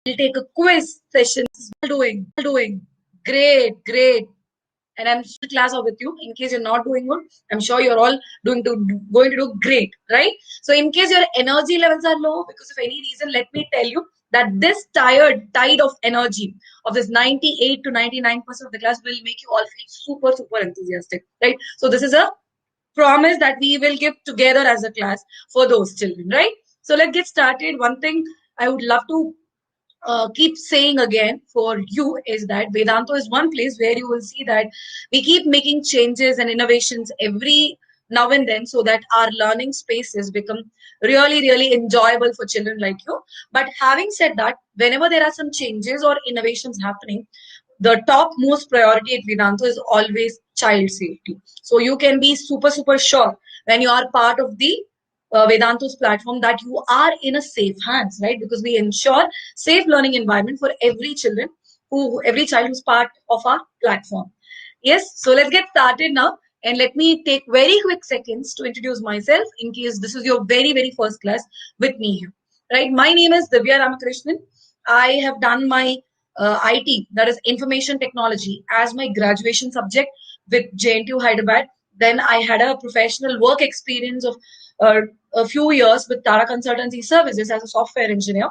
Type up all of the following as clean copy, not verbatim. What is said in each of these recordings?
We'll take a quiz session. Doing great. And I'm sure the class are with you. In case you're not doing good, I'm sure you're all going to do great, right? So in case your energy levels are low because of any reason, let me tell you that this tide of energy of this 98 to 99% of the class will make you all feel super enthusiastic, right? So this is a promise that we will give together as a class for those children, right? So let's get started. One thing I would love to keep saying again for you is that Vedanta is one place where you will see that we keep making changes and innovations every now and then so that our learning spaces become really enjoyable for children like you. But having said that, whenever there are some changes or innovations happening, the top most priority at Vedanta is always child safety. So you can be super sure when you are part of the Vedanta's platform that you are in a safe hands, right? Because we ensure safe learning environment for every child who's part of our platform. Yes, so let's get started now. And let me take very quick seconds to introduce myself in case this is your very first class with me here. Right, my name is Divya Ramakrishnan. I have done my IT, that is Information Technology, as my graduation subject with JNTU Hyderabad. Then I had a professional work experience of uh, a few years with Tata Consultancy Services as a software engineer.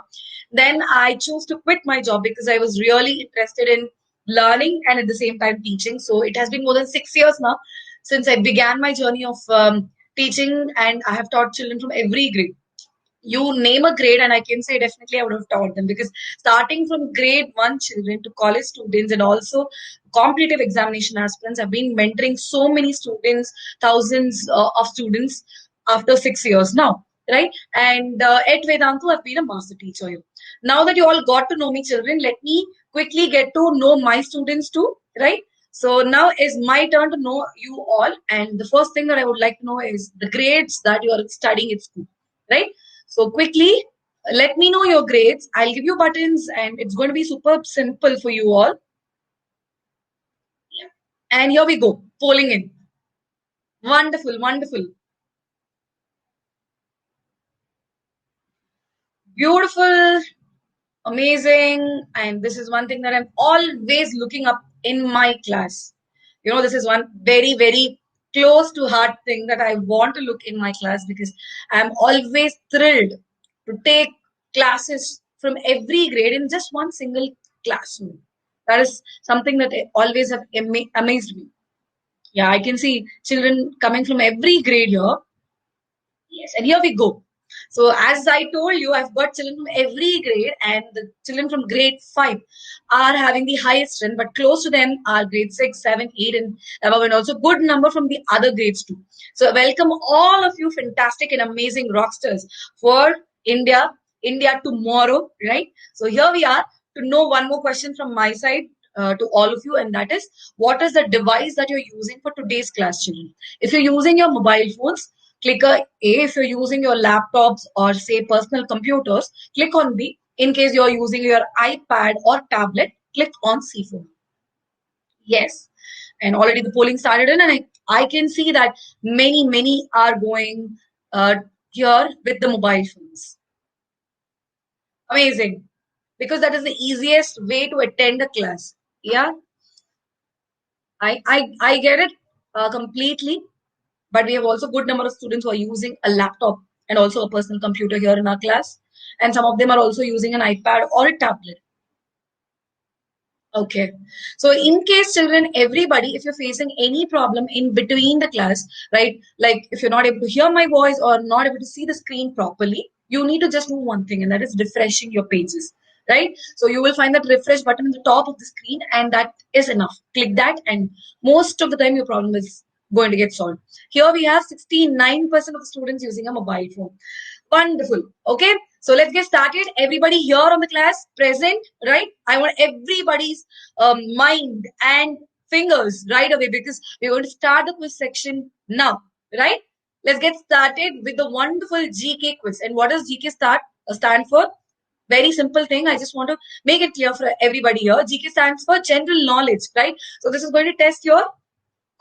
Then I chose to quit my job because I was really interested in learning and at the same time teaching. So it has been more than 6 years now since I began my journey of teaching, and I have taught children from every grade. You name a grade and I can say definitely I would have taught them, because starting from grade 1 children to college students and also competitive examination aspirants, I've been mentoring so many students, thousands of students after 6 years now, right? And at Vedantu I've been a master teacher here. Now that you all got to know me, children, let me quickly get to know my students too, right? So now is my turn to know you all, and the first thing that I would like to know is the grades that you are studying at school, right? So quickly, let me know your grades. I'll give you buttons and it's going to be super simple for you all. Yeah. And here we go, polling in. Wonderful. Beautiful, amazing. And this is one thing that I'm always looking up in my class. This is one very close to heart thing that I want to look in my class, because I'm always thrilled to take classes from every grade in just one single classroom. That is something that always have amazed me. Yeah, I can see children coming from every grade here. Yes, and here we go. So as I told you, I've got children from every grade, and the children from grade 5 are having the highest strength, but close to them are grade 6, 7, 8, and above, and also good number from the other grades too. So welcome all of you fantastic and amazing rockstars for India tomorrow, right? So here we are to know one more question from my side to all of you, and that is, what is the device that you're using for today's class, children? If you're using your mobile phones, click a A. If you're using your laptops or say personal computers, click on B. In case you're using your iPad or tablet, click on C for me. Yes. And already the polling started in, and I can see that many are going here with the mobile phones. Amazing. Because that is the easiest way to attend a class. Yeah, I get it completely. But we have also good number of students who are using a laptop and also a personal computer here in our class. And some of them are also using an iPad or a tablet. Okay. So in case children, everybody, if you're facing any problem in between the class, right? Like if you're not able to hear my voice or not able to see the screen properly, you need to just do one thing, and that is refreshing your pages, right? So you will find that refresh button at the top of the screen, and that is enough. Click that, and most of the time your problem is going to get solved. Here we have 69% of the students using a mobile phone. Wonderful. Okay. So let's get started. Everybody here on the class present, right? I want everybody's mind and fingers right away, because we're going to start the quiz section now, right? Let's get started with the wonderful GK quiz. And what does GK stand for? Very simple thing. I just want to make it clear for everybody here. GK stands for general knowledge, right? So this is going to test your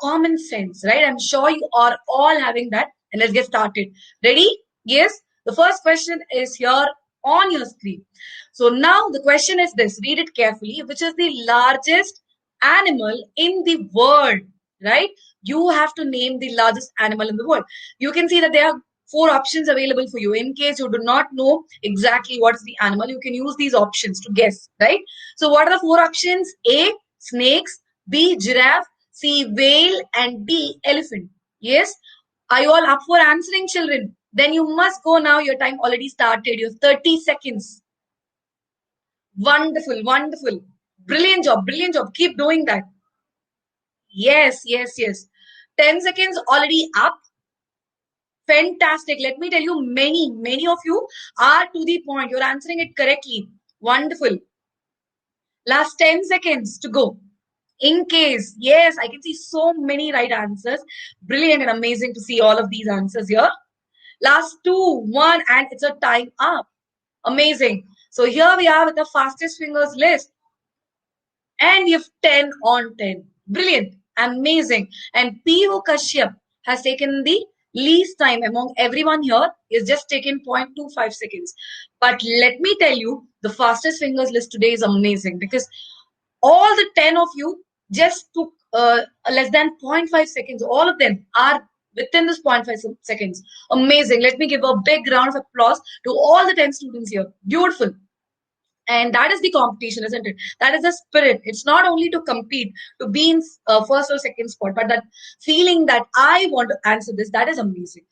common sense, right? I'm sure you are all having that. And let's get started. Ready? Yes. The first question is here on your screen. So now the question is this, read it carefully. Which is the largest animal in the world, right? You have to name the largest animal in the world. You can see that there are four options available for you. In case you do not know exactly what is the animal, you can use these options to guess, right? So what are the four options? A, snakes, B, giraffe, C, whale, and D, elephant. Yes? Are you all up for answering, children? Then you must go now. Your time already started. You have 30 seconds. Wonderful, wonderful. Brilliant job, brilliant job. Keep doing that. Yes, yes, yes. 10 seconds already up. Fantastic. Let me tell you, many of you are to the point. You're answering it correctly. Wonderful. Last 10 seconds to go. In case, yes, I can see so many right answers. Brilliant and amazing to see all of these answers here. Last two, one, and it's a time up. Amazing. So here we are with the fastest fingers list. And you have 10 on 10. Brilliant. Amazing. And P.O. Kashyap has taken the least time among everyone here, is just taken 0.25 seconds. But let me tell you, the fastest fingers list today is amazing because all the 10 of you just took less than 0.5 seconds. All of them are within this 0.5 seconds. Amazing. Let me give a big round of applause to all the 10 students here. Beautiful. And that is the competition, isn't it? That is the spirit. It's not only to compete, to be in first or second spot, but that feeling that I want to answer this, that is amazing.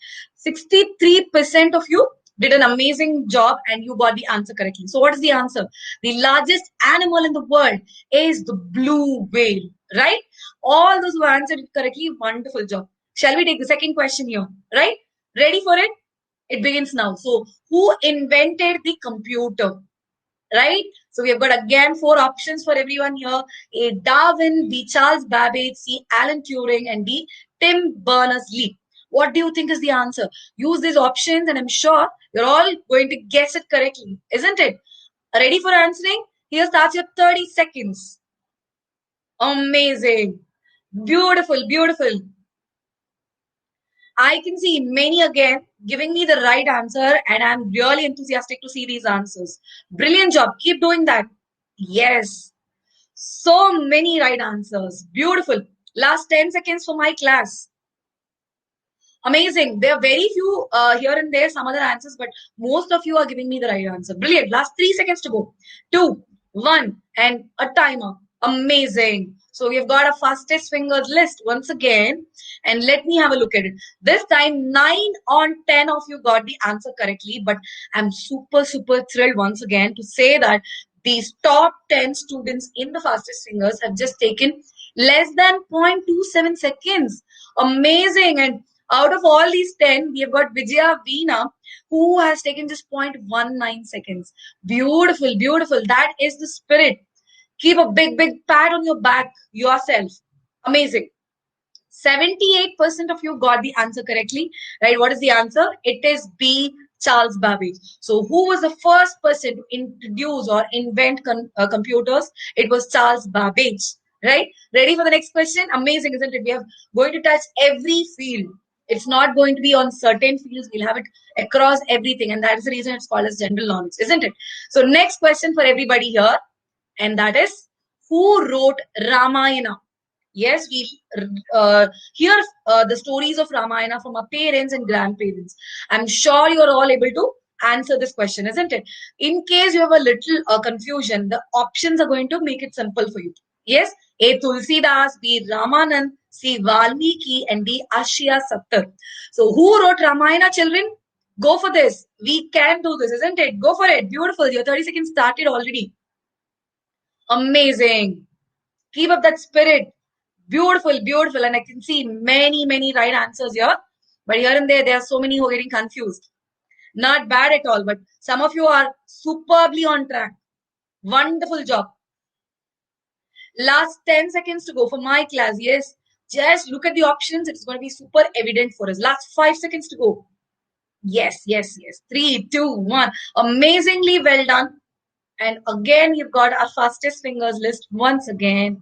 63% of you did an amazing job and you got the answer correctly. So what is the answer? The largest animal in the world is the blue whale, right? All those who answered it correctly, wonderful job. Shall we take the second question here, right? Ready for it? It begins now. So who invented the computer? Right? So we have got again four options for everyone here. A, Darwin, B, Charles Babbage, C, Alan Turing, and D, Tim Berners-Lee. What do you think is the answer? Use these options and I'm sure you're all going to guess it correctly, isn't it? Ready for answering? Here starts your 30 seconds. Amazing. Beautiful, beautiful. I can see many again giving me the right answer, and I'm really enthusiastic to see these answers. Brilliant job. Keep doing that. Yes. So many right answers. Beautiful. Last 10 seconds for my class. Amazing. There are very few here and there, some other answers, but most of you are giving me the right answer. Brilliant. Last 3 seconds to go. 2, 1, and a timer. Amazing. So we've got a fastest fingers list once again. And let me have a look at it. This time, 9 on 10 of you got the answer correctly. But I'm super, super thrilled once again to say that these top 10 students in the fastest fingers have just taken less than 0.27 seconds. Amazing. And out of all these 10, we have got Vijaya Veena, who has taken just 0.19 seconds. Beautiful, beautiful. That is the spirit. Keep a big, big pat on your back yourself. Amazing. 78% of you got the answer correctly, right? What is the answer? It is B, Charles Babbage. So who was the first person to introduce or invent computers? It was Charles Babbage, right? Ready for the next question? Amazing, isn't it? We are going to touch every field. It's not going to be on certain fields. We'll have it across everything. And that is the reason it's called as general knowledge, isn't it? So next question for everybody here. And that is, who wrote Ramayana? Yes, we hear the stories of Ramayana from our parents and grandparents. I'm sure you're all able to answer this question, isn't it? In case you have a little confusion, the options are going to make it simple for you. Yes, A. Tulsidas, B. Ramanand, C. Valmiki, and D. Ashya Sattar. So who wrote Ramayana, children? Go for this. We can do this, isn't it? Go for it. Beautiful. Your 30 seconds started already. Amazing. Keep up that spirit. Beautiful, beautiful. And I can see many right answers here. But here and there are so many who are getting confused. Not bad at all. But some of you are superbly on track. Wonderful job. Last 10 seconds to go for my class. Yes. Just look at the options. It's going to be super evident for us. Last 5 seconds to go. Yes. 3, 2, 1. Amazingly well done. And again, you've got our fastest fingers list once again.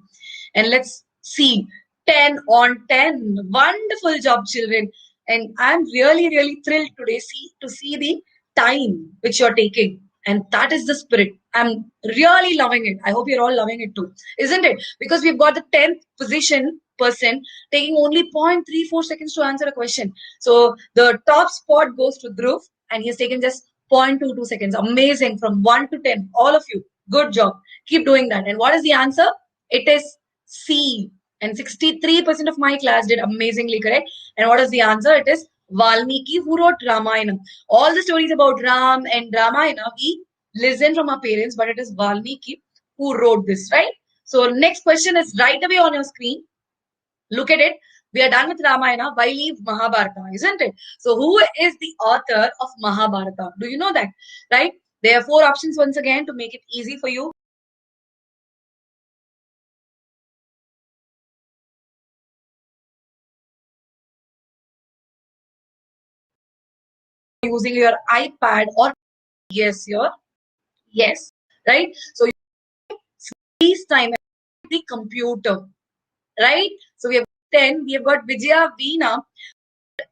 And let's see. 10 on 10. Wonderful job, children. And I'm really thrilled today to see the time which you're taking. And that is the spirit. I'm really loving it. I hope you're all loving it too, isn't it? Because we've got the 10th position person taking only 0.34 seconds to answer a question. So the top spot goes to Dhruv, and he's taken just 0.22 seconds. Amazing. From 1 to 10. All of you. Good job. Keep doing that. And what is the answer? It is C. And 63% of my class did amazingly correct. And what is the answer? It is Valmiki, who wrote Ramayana. All the stories about Ram and Ramayana, we listen from our parents, but it is Valmiki who wrote this, right? So next question is right away on your screen. Look at it. We are done with Ramayana. Why leave Mahabharata, isn't it? So who is the author of Mahabharata? Do you know that, right? There are 4 options once again to make it easy for you. Using your iPad or yes, yes, right? So please time the computer, right? So we have 10. We have got Vijaya Veena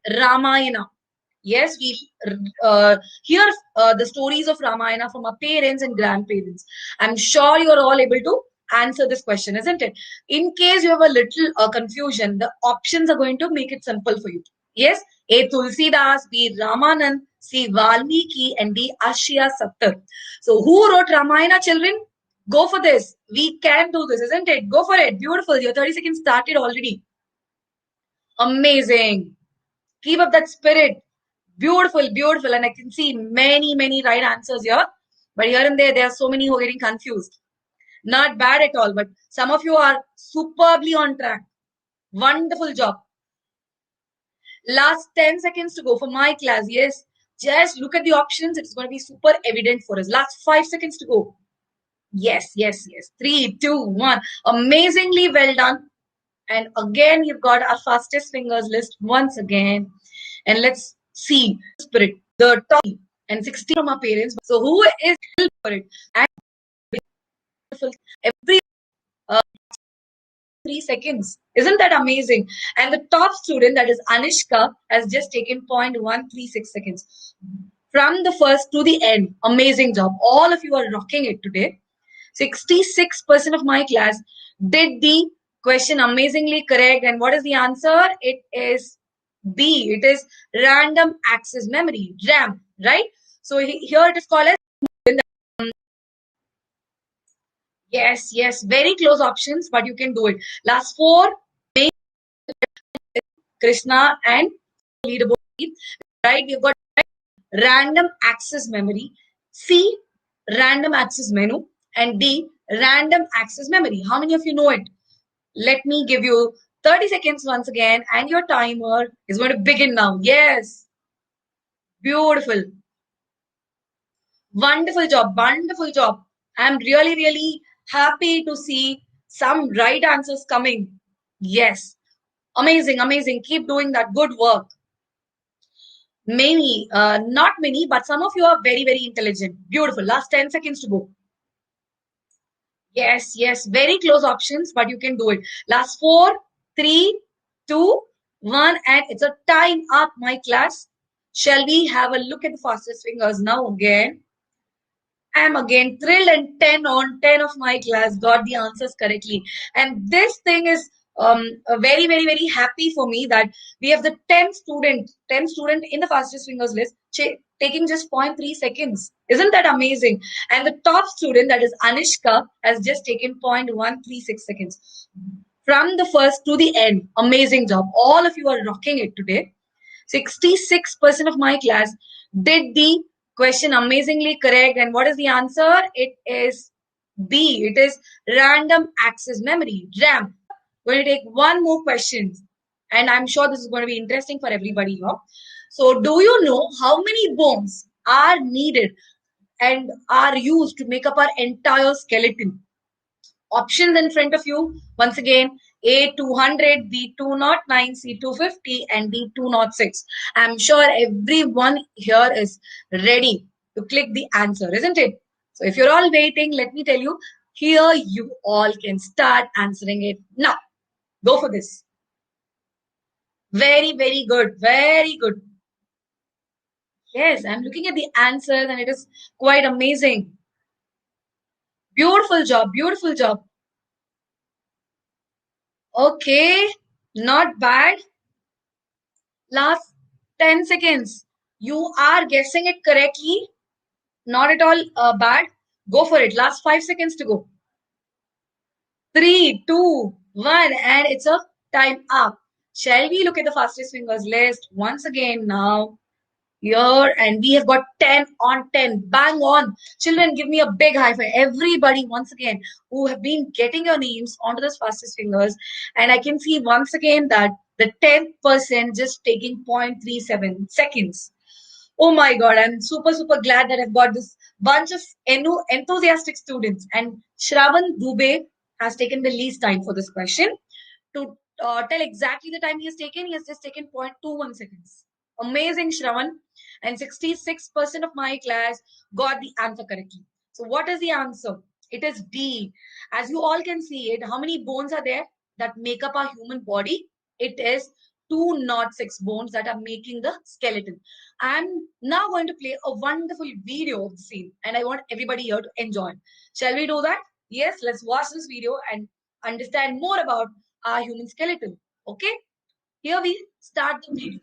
Ramayana. Yes, we hear the stories of Ramayana from our parents and grandparents. I'm sure you are all able to answer this question, isn't it? In case you have a little confusion, the options are going to make it simple for you. Yes, A. Tulsidas, B. Ramanand, C. Valmiki, and D. Ashya Sattar. So, who wrote Ramayana, children? Go for this. We can do this, isn't it? Go for it. Beautiful. Your 30 seconds started already. Amazing. Keep up that spirit. Beautiful, beautiful. And I can see many, many right answers here. But here and there are so many who are getting confused. Not bad at all. But some of you are superbly on track. Wonderful job. Last 10 seconds to go for my class. Yes. Just look at the options. It's going to be super evident for us. Last 5 seconds to go. Yes, yes, yes. 3, 2, 1. Amazingly well done. And again, you've got our fastest fingers list once again. And let's see spirit, the top and 60 from our parents. So who is for it? And every uh, 3 seconds. Isn't that amazing? And the top student, that is Anishka, has just taken 0.136 seconds. From the first to the end. Amazing job. All of you are rocking it today. 66% of my class did the question amazingly correct. And what is the answer? It is B. It is random access memory, RAM, right? So here it is called as yes, yes, very close options, but you can do it. Last 4, Krishna and leaderboard, right? We've got random access memory, C, random access menu, and D, random access memory. How many of you know it? Let me give you 30 seconds once again, and your timer is going to begin now. Yes, beautiful. Wonderful job. Wonderful job. I'm really, really happy to see some right answers coming. Yes. Amazing, amazing. Keep doing that good work. Many, not many, but some of you are very, very intelligent. Beautiful. Last 10 seconds to go. Yes, yes. Very close options, but you can do it. Last 4, 3, 2, 1, and it's a time up, my class. Shall we have a look at the fastest fingers now again? I'm again thrilled, and 10 on 10 of my class got the answers correctly. And this thing is very, very, very happy for me that we have the 10 student in the fastest fingers list taking just 0.3 seconds. Isn't that amazing? And the top student, that is Anishka, has just taken 0.136 seconds. From the first to the end, amazing job. All of you are rocking it today. 66% of my class did the question amazingly correct. And what is the answer? It is B. It is random access memory, RAM. We're going to take one more question. And I'm sure this is going to be interesting for everybody here. So, do you know how many bones are needed and are used to make up our entire skeleton? Options in front of you. Once again, A 200, B 209, C 250, and D 206. I'm sure everyone here is ready to click the answer, isn't it? So if you're all waiting, let me tell you, here you all can start answering it now. Go for this. Very, very good. Very good. Yes, I'm looking at the answers and it is quite amazing. Beautiful job, beautiful job. Okay, not bad. Last 10 seconds. You are guessing it correctly. Not at all bad. Go for it. Last 5 seconds to go. Three, two, one, and it's a time up. Shall we look at the fastest fingers list once again now? Here, and we have got 10 on 10. Bang on. Children, give me a big high five. Everybody, once again, who have been getting your names onto the fastest fingers. And I can see once again that the 10% just taking 0.37 seconds. Oh my God, I'm super, super glad that I've got this bunch of enthusiastic students. And Shravan Dubey has taken the least time for this question. To tell exactly the time he has taken, he has just taken 0.21 seconds. Amazing, Shravan. And 66% of my class got the answer correctly. So, what is the answer? It is D. As you all can see it, how many bones are there that make up our human body? It is 206 bones that are making the skeleton. I'm now going to play a wonderful video of the scene, and I want everybody here to enjoy. Shall we do that? Yes, let's watch this video and understand more about our human skeleton. Okay, here we start the video.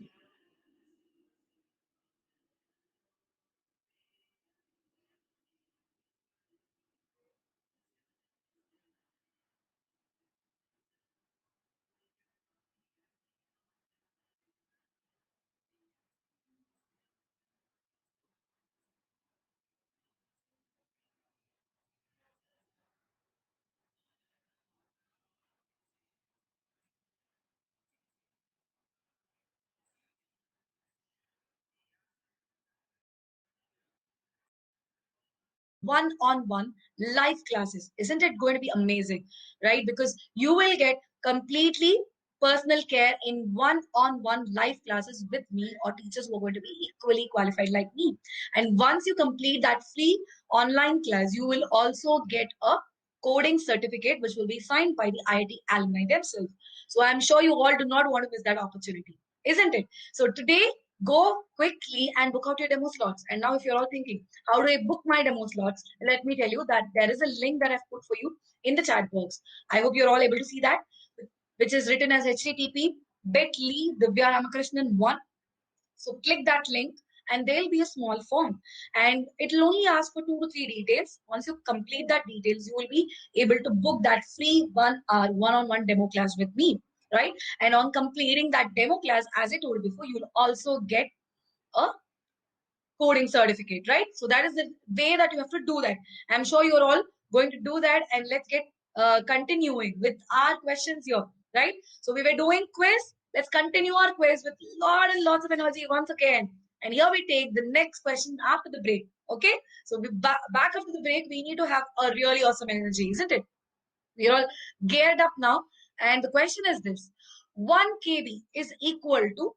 One-on-one live classes. Isn't it going to be amazing, right? Because you will get completely personal care in one-on-one live classes with me or teachers who are going to be equally qualified like me. And once you complete that free online class, you will also get a coding certificate which will be signed by the IIT alumni themselves. So I'm sure you all do not want to miss that opportunity, isn't it? So today, go quickly and book out your demo slots. And now if you're all thinking, how do I book my demo slots? Let me tell you that there is a link that I've put for you in the chat box. I hope you're all able to see that, which is written as http bit.ly Divya Ramakrishnan 1. So click that link and there'll be a small form and it'll only ask for 2 to 3 details. Once you complete that details, you will be able to book that free 1 hour one-on-one demo class with me, right? And on completing that demo class, as I told before, you'll also get a coding certificate, right? So that is the way that you have to do that. I'm sure you're all going to do that, and let's get continuing with our questions here, right? So we were doing quiz. Let's continue our quiz with lot and lots of energy once again. And here we take the next question after the break. Okay, so we back after the break. We need to have a really awesome energy, isn't it? We're all geared up now, and the question is this: 1 KB is equal to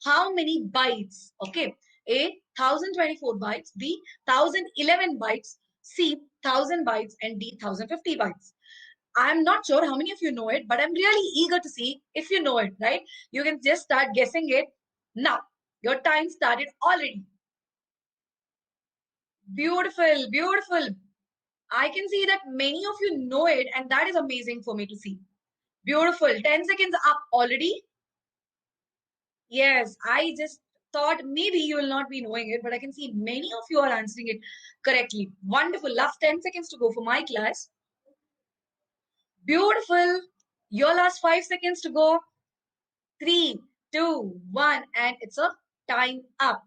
how many bytes? Okay. A 1024 bytes, B 1011 bytes, C 1000 bytes, and D 1050 bytes. I'm not sure how many of you know it, but I'm really eager to see if you know it, right? You can just start guessing it now. Your time started already. Beautiful, beautiful. I can see that many of you know it, and that is amazing for me to see. Beautiful. 10 seconds up already. Yes, I just thought maybe you will not be knowing it, but I can see many of you are answering it correctly. Wonderful. Last 10 seconds to go for my class. Beautiful. Your last 5 seconds to go. Three, two, one, and it's a time up.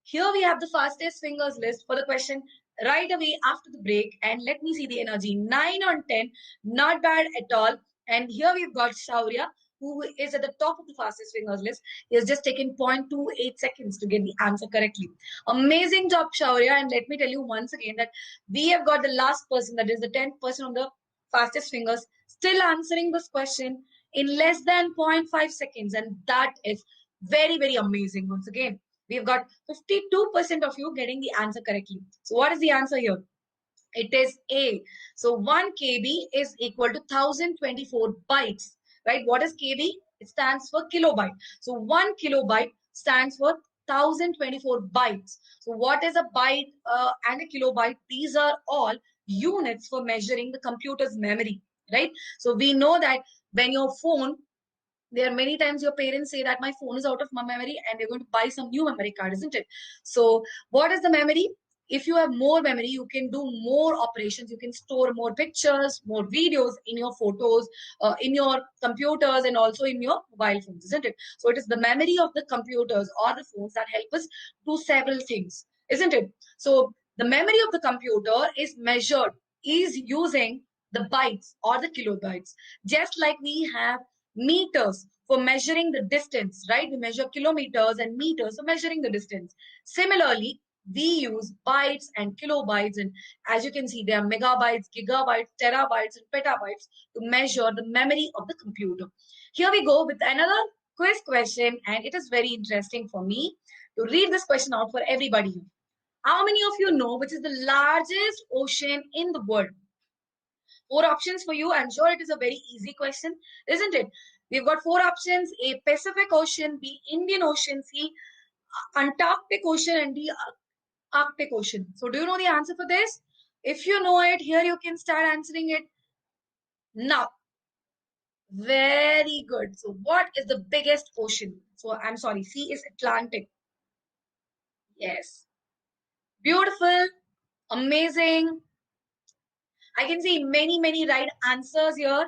Here we have the fastest fingers list for the question right away after the break. And let me see the energy. 9 on 10. Not bad at all. And here we've got Shaurya, who is at the top of the fastest fingers list. He has just taken 0.28 seconds to get the answer correctly. Amazing job, Shaurya. And let me tell you once again that we have got the last person, that is the 10th person on the fastest fingers, still answering this question in less than zero point 0.5 seconds. And that is very, very amazing once again. We've got 52% of you getting the answer correctly. So what is the answer here? It is A. So 1 KB is equal to 1024 bytes, right? What is KB? It stands for kilobyte. So 1 kilobyte stands for 1024 bytes. So what is a byte and a kilobyte? These are all units for measuring the computer's memory, right? So we know that when your phone, there are many times your parents say that my phone is out of my memory and they're going to buy some new memory card, isn't it? So what is the memory? If you have more memory, you can do more operations. You can store more pictures, more videos in your photos, in your computers, and also in your mobile phones, isn't it? So it is the memory of the computers or the phones that help us do several things, isn't it? So the memory of the computer is measured, is using the bytes or the kilobytes. Just like we have meters for measuring the distance, right? We measure kilometers and meters for measuring the distance. Similarly, we use bytes and kilobytes, and as you can see, there are megabytes, gigabytes, terabytes, and petabytes to measure the memory of the computer. Here we go with another quiz question, and it is very interesting for me to read this question out for everybody. How many of you know which is the largest ocean in the world? Four options for you. I'm sure it is a very easy question, isn't it? We've got four options: A, Pacific Ocean; B, Indian Ocean; C, Antarctic Ocean; and D, Arctic Ocean. So do you know the answer for this? If you know it, here you can start answering it now. Very good. So what is the biggest ocean? So I'm sorry, C is Atlantic. Yes. Beautiful. Amazing. I can see many right answers here.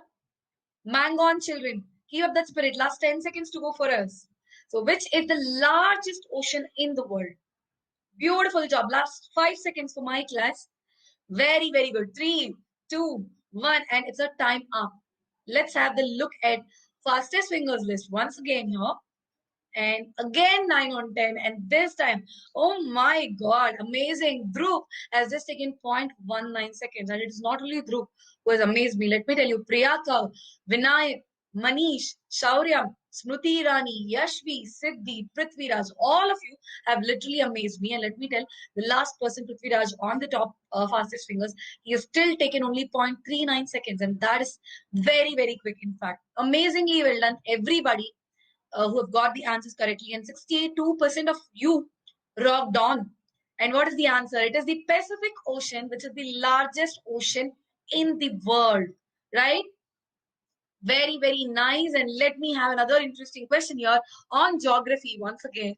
Mangon children, keep up that spirit. Last 10 seconds to go for us. So, which is the largest ocean in the world? Beautiful job. Last 5 seconds for my class. Very good. Three, two, one, and it's a time up. Let's have the look at fastest fingers list once again here. And again 9 on 10, and this time, oh my god, amazing. Dhruv has just taken 0.19 seconds, and it is not only Dhruv who has amazed me. Let me tell you, Priyaka, Vinayak, Manish, Shaurya, Smruti Rani, Yashvi, Siddhi, Prithviraj, all of you have literally amazed me. And let me tell, the last person, Prithviraj, on the top fastest fingers, he has still taken only 0.39 seconds, and that is very quick. In fact, amazingly well done, everybody who have got the answers correctly, and 62% of you rocked on. And what is the answer? It is the Pacific Ocean, which is the largest ocean in the world, right? Very nice. And let me have another interesting question here on geography once again.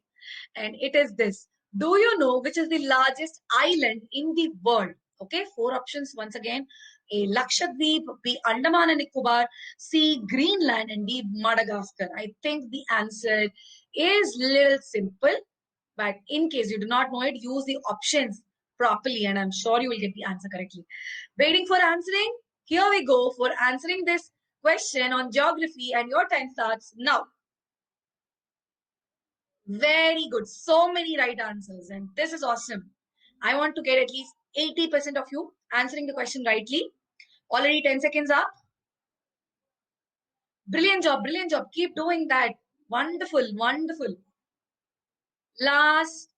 And it is this. Do you know which is the largest island in the world? Okay, four options once again. A, Lakshadweep; B, Andaman and Nicobar; C, Greenland; and D, Madagascar. I think the answer is little simple, but in case you do not know it, use the options properly, and I'm sure you will get the answer correctly. Waiting for answering? Here we go for answering this question on geography, and your time starts now. Very good. So many right answers, and this is awesome. I want to get at least 80% of you answering the question rightly. Already 10 seconds up. Brilliant job, brilliant job. Keep doing that. Wonderful. Last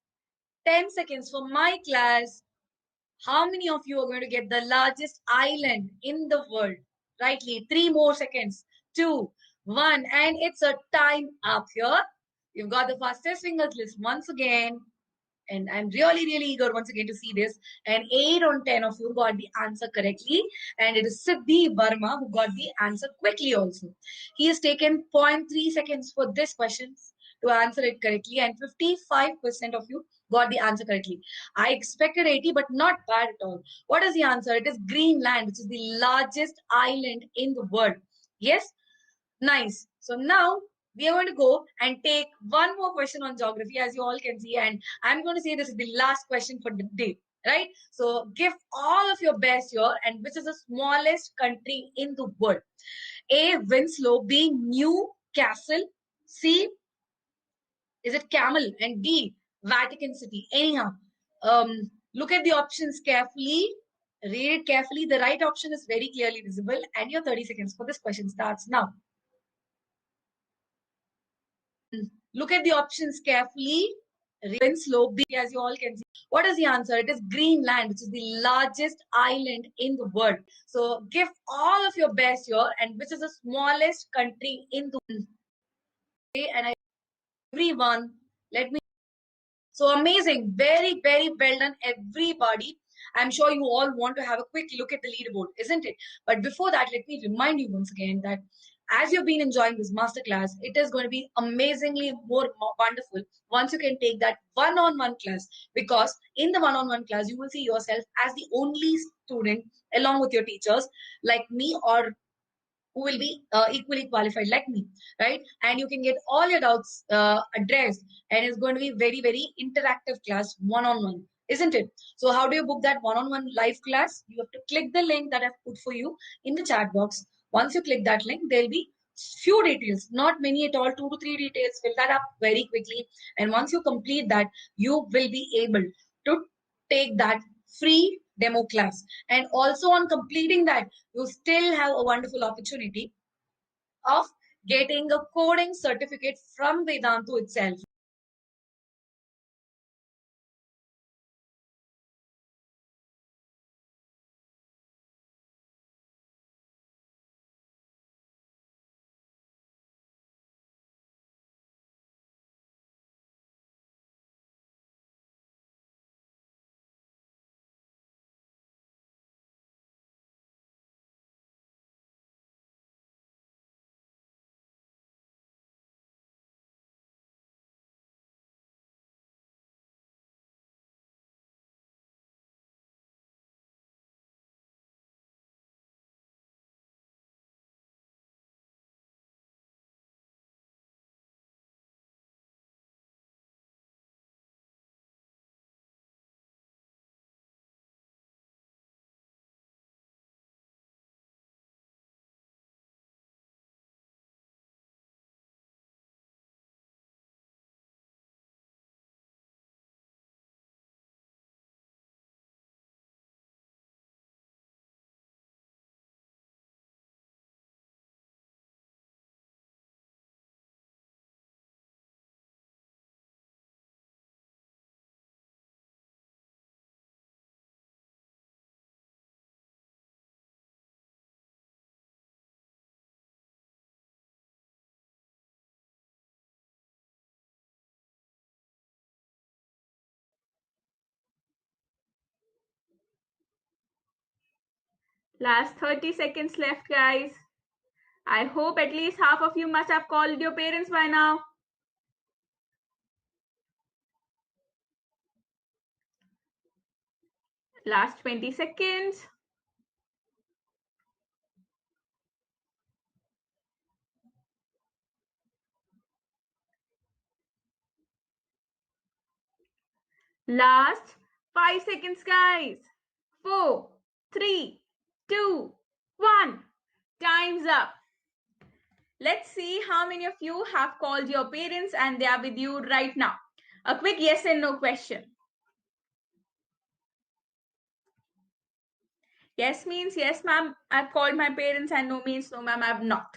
10 seconds for my class. How many of you are going to get the largest island in the world? Rightly, 3 more seconds. 2, 1, and it's a time up here. You've got the fastest fingers list once again. And I'm really eager once again to see this. And 8 on 10 of you got the answer correctly. And it is Siddhi Verma who got the answer quickly also. He has taken 0.3 seconds for this question to answer it correctly. And 55% of you got the answer correctly. I expected 80, but not bad at all. What is the answer? It is Greenland, which is the largest island in the world. Yes? Nice. So now we are going to go and take one more question on geography, as you all can see. And I'm going to say this is the last question for the day, right? So give all of your best here. And which is the smallest country in the world? A, Winslow; B, Newcastle; C, is it Camel; and D, Vatican City. Anyhow, look at the options carefully. Read it carefully. The right option is very clearly visible. And your 30 seconds for this question starts now. Look at the options carefully. Winslow, B, as you all can see. What is the answer? It is Greenland, which is the largest island in the world. So give all of your best here. And which is the smallest country in the world? And everyone, let me So amazing. Very, very well done, everybody. I'm sure you all want to have a quick look at the leaderboard, isn't it? But before that, let me remind you once again that as you've been enjoying this masterclass, it is going to be amazingly more wonderful once you can take that one-on-one class. Because in the one-on-one class, you will see yourself as the only student along with your teachers, like me, or who will be equally qualified like me, right? And you can get all your doubts addressed, and it's going to be very, very interactive class, one-on-one, isn't it? So how do you book that one-on-one live class? You have to click the link that I've put for you in the chat box. Once you click that link, there'll be few details, not many at all, 2 to 3 details. Fill that up very quickly, and once you complete that, you will be able to take that free demo class. And also on completing that, you still have a wonderful opportunity of getting a coding certificate from Vedantu itself. Last 30 seconds left, guys. I hope at least half of you must have called your parents by now. Last 20 seconds. Last 5 seconds, guys. 4, 3, 2, 1. Time's up. Let's see how many of you have called your parents and they are with you right now. A quick yes and no question. Yes means yes, ma'am, I've called my parents, and no means no, ma'am, I've not.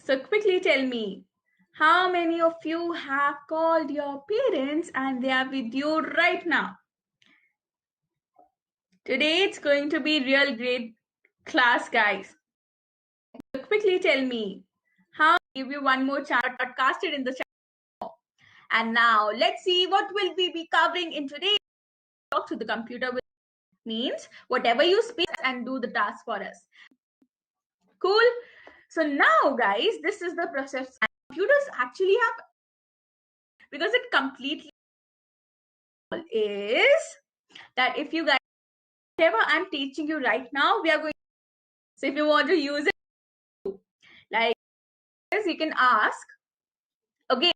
So quickly tell me, how many of you have called your parents and they are with you right now? Today it's going to be real great class, guys. So quickly tell me, how give you one more chance to cast it in the chat. And now let's see what will we be covering in today. Talk to the computer means whatever you speak and do the task for us. Cool. So now, guys, this is the process. Computers actually have, because it completely is that if you guys, whatever I'm teaching you right now, we are going. So if you want to use it, like this, you can ask. Again,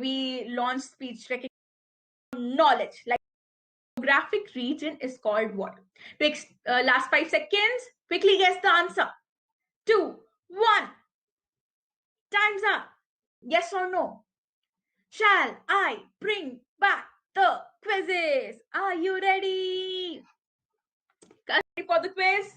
we launch speech recognition knowledge. Like geographic region is called what? Last 5 seconds. Quickly guess the answer. 2, 1. Time's up. Yes or no? Shall I bring back the quizzes? Are you ready? For the quiz?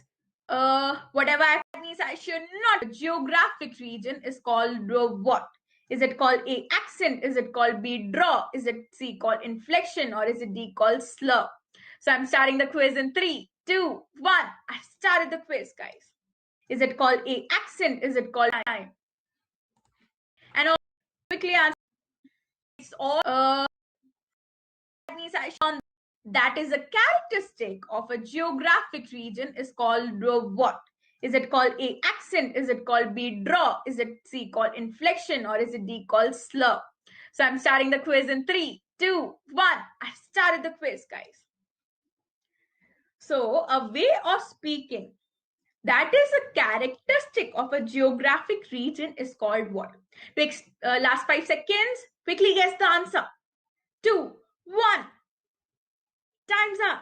Whatever means I should not. Geographic region is called what? Is it called A, accent? Is it called B, draw? Is it C, called inflection? Or is it D, called slur? So I'm starting the quiz in 3, 2, 1. I started the quiz, guys. Is it called A, accent? Is it called time? And also quickly answer, it's all means I shown that is a characteristic of a geographic region is called what? Is it called A, accent? Is it called B, draw? Is it C, called inflection? Or is it D, called slur? So I'm starting the quiz in 3, 2, 1. I've started the quiz, guys. So a way of speaking that is a characteristic of a geographic region is called what? Last 5 seconds. Quickly guess the answer. 2, 1. Time's up.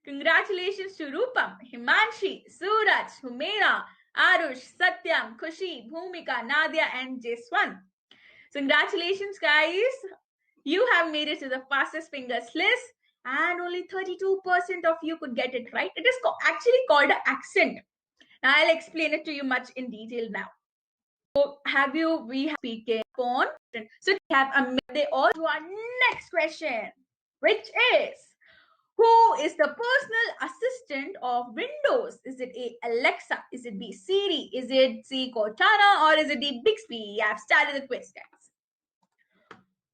Congratulations to Rupam, Himanshi, Suraj, Humeira, Arush, Satyam, Khushi, Bhumika, Nadia, and Jeswan. So congratulations, guys. You have made it to the fastest fingers list, and only 32% of you could get it right. It is actually called an accent. Now I'll explain it to you much in detail now. So we have speaking upon. So we have they all to our next question, which is, who is the personal assistant of Windows? Is it A, Alexa? Is it B, Siri? Is it C, Cortana? Or is it D, Bixby? I've started the quiz, guys.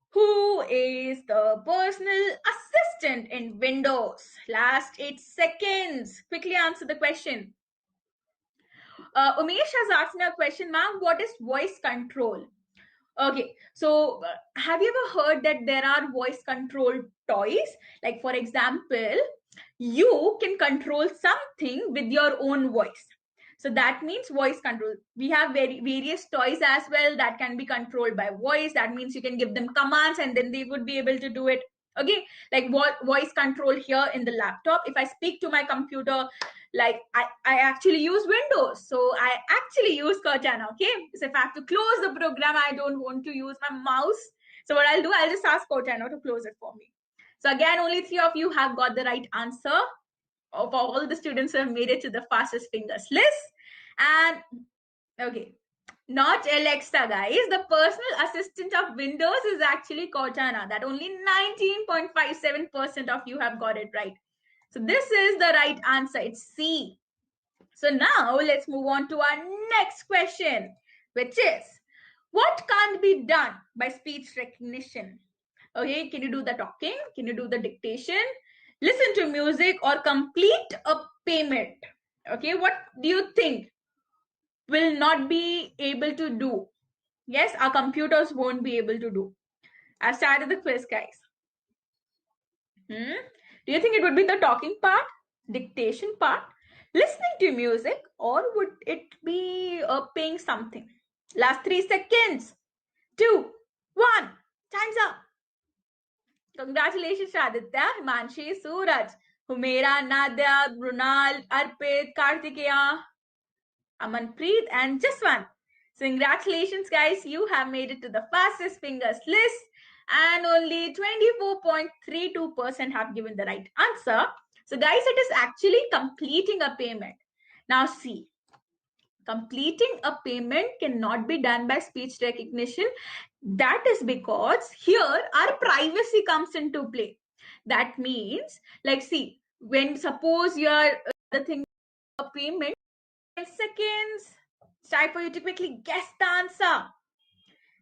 Who is the personal assistant in Windows? Last 8 seconds. Quickly answer the question. Umesh has asked me a question, ma'am. What is voice control? Okay, so have you ever heard that there are voice control toys? Like, for example, you can control something with your own voice. So that means voice control. We have various toys as well that can be controlled by voice. That means you can give them commands and then they would be able to do it. Okay, like what voice control here in the laptop. If I speak to my computer, like I actually use Windows. So I actually use Cortana. Okay, so if I have to close the program, I don't want to use my mouse. So what I'll do, I'll just ask Cortana to close it for me. So again, only 3 of you have got the right answer of all the students who have made it to the fastest fingers list. And okay, not Alexa, guys. The personal assistant of Windows is actually Cortana. That only 19.57% of you have got it right. So this is the right answer. It's C. So now let's move on to our next question, which is, what can't be done by speech recognition? Okay, can you do the talking? Can you do the dictation? Listen to music or complete a payment? Okay, what do you think will not be able to do? Yes, our computers won't be able to do. I've started the quiz, guys. Do you think it would be the talking part, dictation part, listening to music, or would it be paying something? Last 3 seconds. 2, 1. Time's up. Congratulations, Aditya, Himanshi, Suraj, Humeira, Nadia, Brunal, Arpit, Kartikeya, Amanpreet, and Jaswant. So congratulations, guys. You have made it to the fastest fingers list, and only 24.32% have given the right answer. So guys, it is actually completing a payment. Now see, completing a payment cannot be done by speech recognition. That is because here our privacy comes into play. That means, like, see, when suppose you're the thing a payment, 10 seconds. It's time for you to quickly guess the answer.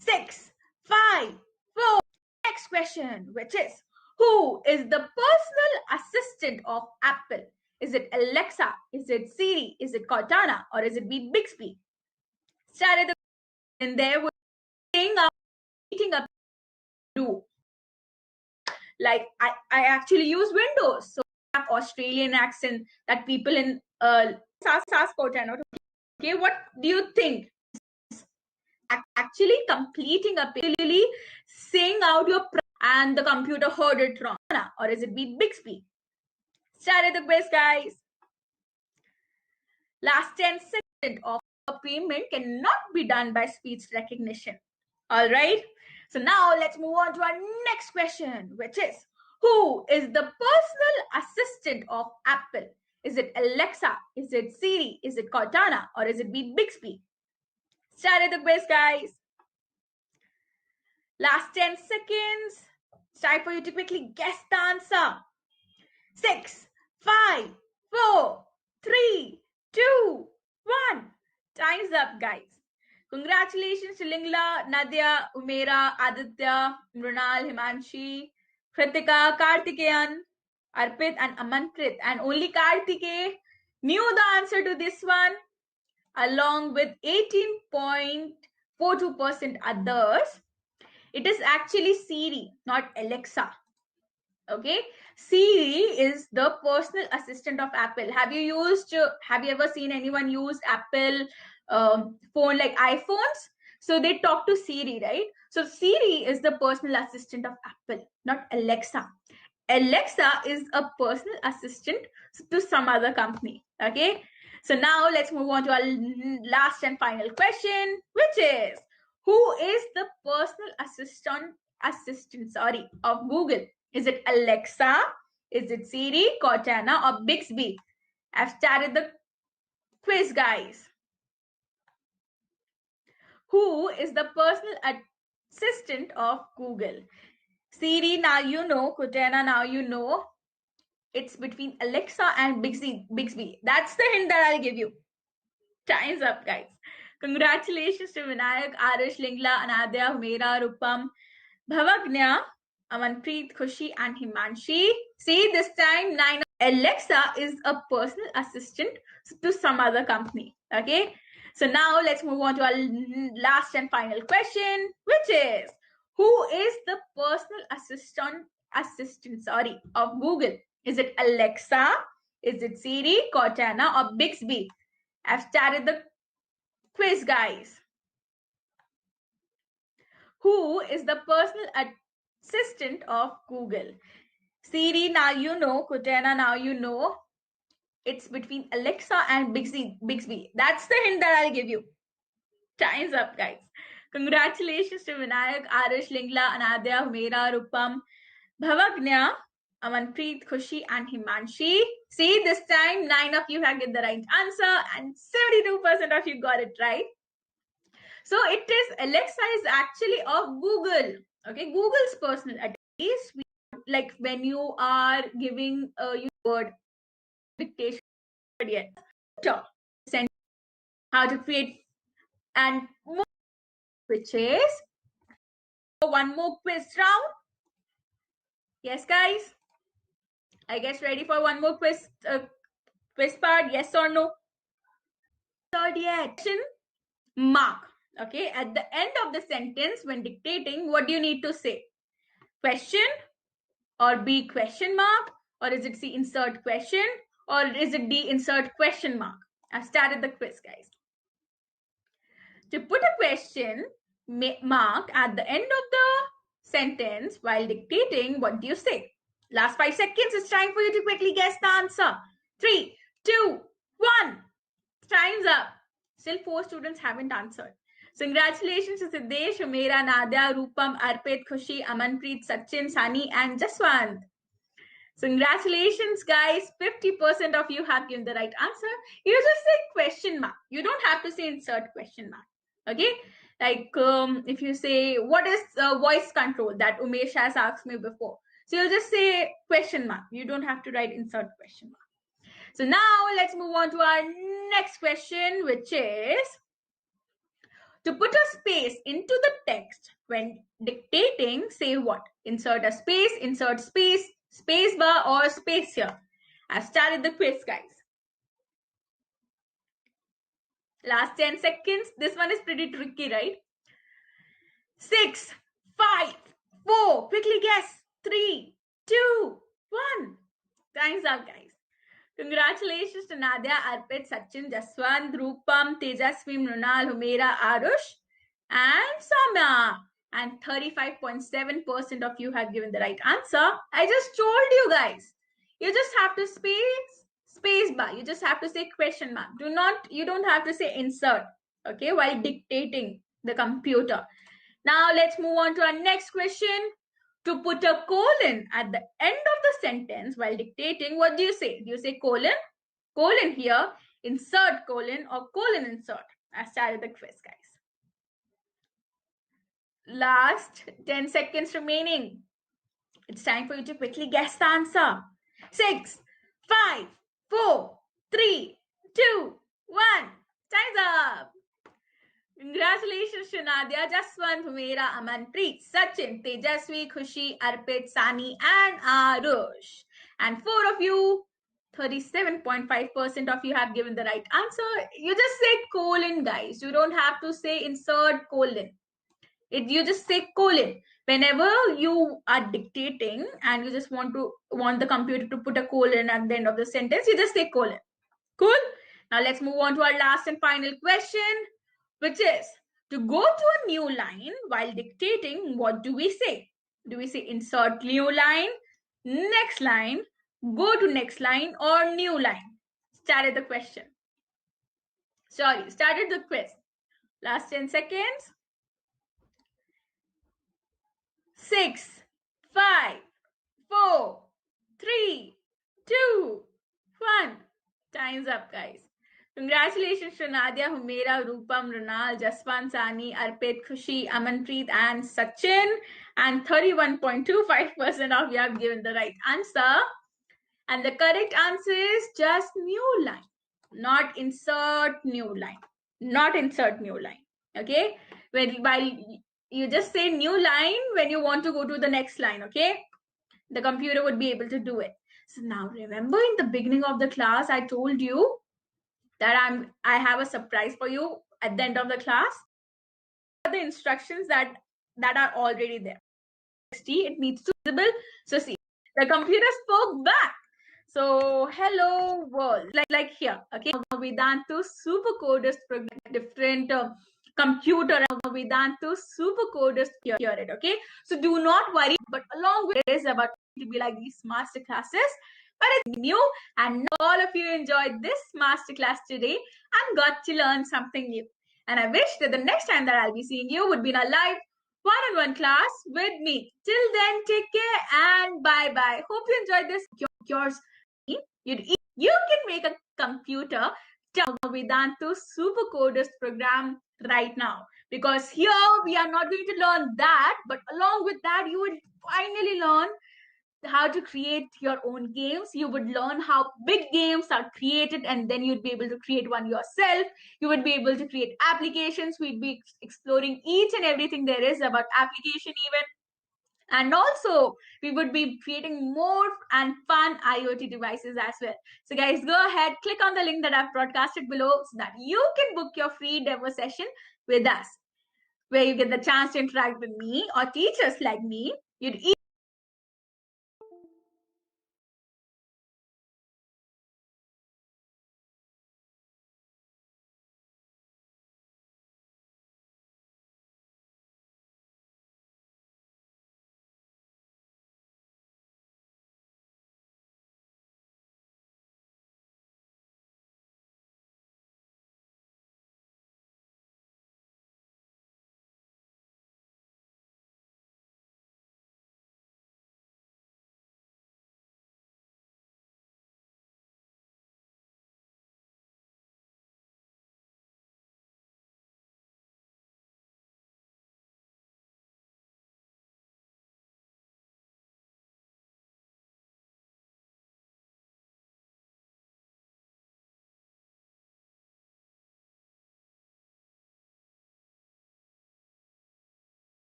6, 5, 4. Next question, which is, who is the personal assistant of Apple? Is it Alexa? Is it Siri? Is it Cortana? Or is it Bixby? Started the and there was saying up, meeting up do. Like I actually use Windows, so I have Australian accent that people in ask Cortana. Okay, what do you think? Actually completing a page, saying out your and the computer heard it wrong, or is it Bixby? Started the quiz, guys. Last 10 seconds of a payment cannot be done by speech recognition. All right. So now let's move on to our next question, which is, who is the personal assistant of Apple? Is it Alexa? Is it Siri? Is it Cortana? Or is it Bixby? Started the quiz, guys. Last 10 seconds. It's time for you to quickly guess the answer. 6, 5, 4, 3, 2, Time's up, guys. Congratulations to Lingla, Nadia, Umera, Aditya, Mrunal, Himanshi, Kritika, Kartikeyan, Arpit, and Amanprit. And only Kartike knew the answer to this one, along with 18.42% others. It is actually Siri, not Alexa. Okay, Siri is the personal assistant of Apple. Have you ever seen anyone use Apple phone, like iPhones? So they talk to Siri, right? So Siri is the personal assistant of Apple, not Alexa. Alexa is a personal assistant to some other company. Okay, so now let's move on to our last and final question, which is, who is the personal assistant of Google? Is it Alexa? Is it Siri, Cortana, or Bixby? I've started the quiz, guys. Who is the personal assistant of Google? Siri, now you know. Cortana, now you know. It's between Alexa and Bixby. That's the hint that I'll give you. Time's up, guys. Congratulations to Vinayak, Arish, Lingla, Anadya, Humera, Rupam, Bhavagnya, Amanpreet, Khushi, and Himanshi. See, this time 9. Alexa is a personal assistant to some other company. Okay, so now let's move on to our last and final question, which is, who is the personal assistant of Google? Is it Alexa? Is it Siri, Cortana, or Bixby? I've started the quiz, guys. Who is the personal assistant of Google? Siri, now you know. Cortana, now you know. It's between Alexa and Bixby. That's the hint that I'll give you. Time's up, guys. Congratulations to Vinayak, Arish, Lingla, Anadya, Humera, Rupam, Bhavagnya, Amanpreet, Khushi, and Himanshi. See, this time 9 of you have get the right answer and 72% of you got it right. So it is, Alexa is actually of Google. Okay, Google's personal assistant. Like when you are giving a word dictation, yet how to create and more, which is one more quiz round. Yes, guys, I guess ready for one more quiz part? Yes or no? Third yet. Mark. Okay, at the end of the sentence when dictating, what do you need to say? Question, or B, question mark, or is it C, insert question, or is it D, insert question mark? I've started the quiz, guys. To put a question mark at the end of the sentence while dictating, what do you say? Last 5 seconds. It's time for you to quickly guess the answer. 3, 2, 1. Time's up. Still 4 students haven't answered. So congratulations to Siddesh, Humera, Nadia, Rupam, Arpit, Khushi, Amanpreet, Sachin, Sani, and Jaswant. So congratulations, guys. 50% of you have given the right answer. You just say question mark. You don't have to say insert question mark. Okay, like if you say, what is voice control, that Umesh has asked me before, so you'll just say question mark. You don't have to write insert question mark. So now let's move on to our next question, which is, to put a space into the text when dictating, say what? Insert a space, insert space, space bar, or space here. I've started the quiz, guys. Last 10 seconds. This one is pretty tricky, right? 6, 5, 4. Quickly guess. 3, 2, 1. Time's up, guys. Congratulations to Nadia, Arpit, Sachin, Jaswant, Rupam, Tejasvi, Mrunal, Humera, Arush, and Samya. And 35.7% of you have given the right answer. I just told you, guys. You just have to space bar. You just have to say question mark. You don't have to say insert, okay, while dictating the computer. Now let's move on to our next question. To put a colon at the end of the sentence while dictating, what do you say? Do you say colon? Colon here, insert colon, or colon insert? I started the quiz, guys. Last 10 seconds remaining. It's time for you to quickly guess the answer. 6, 5, 4, 3, 2, 1. Time's up. Congratulations, Shanadia, Jaswant, Humera, Amanpreet, Sachin, Tejasvi, Khushi, Arpit, Sani, and Arush. And 4 of you, 37.5% of you have given the right answer. You just say colon, guys. You don't have to say insert colon. You just say colon. Whenever you are dictating and you just want the computer to put a colon at the end of the sentence, you just say colon. Cool? Now let's move on to our last and final question, which is to go to a new line while dictating, what do we say? Do we say insert new line, next line, go to next line, or new line? Started the question. Sorry, started the quiz. Last 10 seconds. 6, 5, 4, 3, 2, 1. Time's up, guys. Congratulations to Nadia, Humera, Rupam, Ronal, Jaswan, Sani, Arpit, Khushi, Amanpreet, and Sachin. And 31.25% of you have given the right answer. And the correct answer is just new line, not insert new line. Not insert new line. Okay? While you just say new line when you want to go to the next line, okay? The computer would be able to do it. So now remember in the beginning of the class, I told you that I have a surprise for you at the end of the class. The instructions that are already there. It needs to be visible. So see, the computer spoke back. So hello world, like here, okay. Vedantu supercoders program different computer Vedantu supercoders hear it, okay. So do not worry, but along with it is about to be like these master classes, but it's new, and all of you enjoyed this master class today and got to learn something new. And I wish that the next time that I'll be seeing you would be in a live one-on-one class with me. Till then, take care and bye-bye. Hope you enjoyed this. Yours. You can make a computer Vedantu supercoders program right now, because here we are not going to learn that, but along with that you would finally learn how to create your own games. You would learn how big games are created, and then you'd be able to create one yourself. You would be able to create applications. We'd be exploring each and everything there is about application even. And also we would be creating more and fun IoT devices as well. So guys, go ahead, click on the link that I've broadcasted below so that you can book your free demo session with us, where you get the chance to interact with me or teachers like me. You'd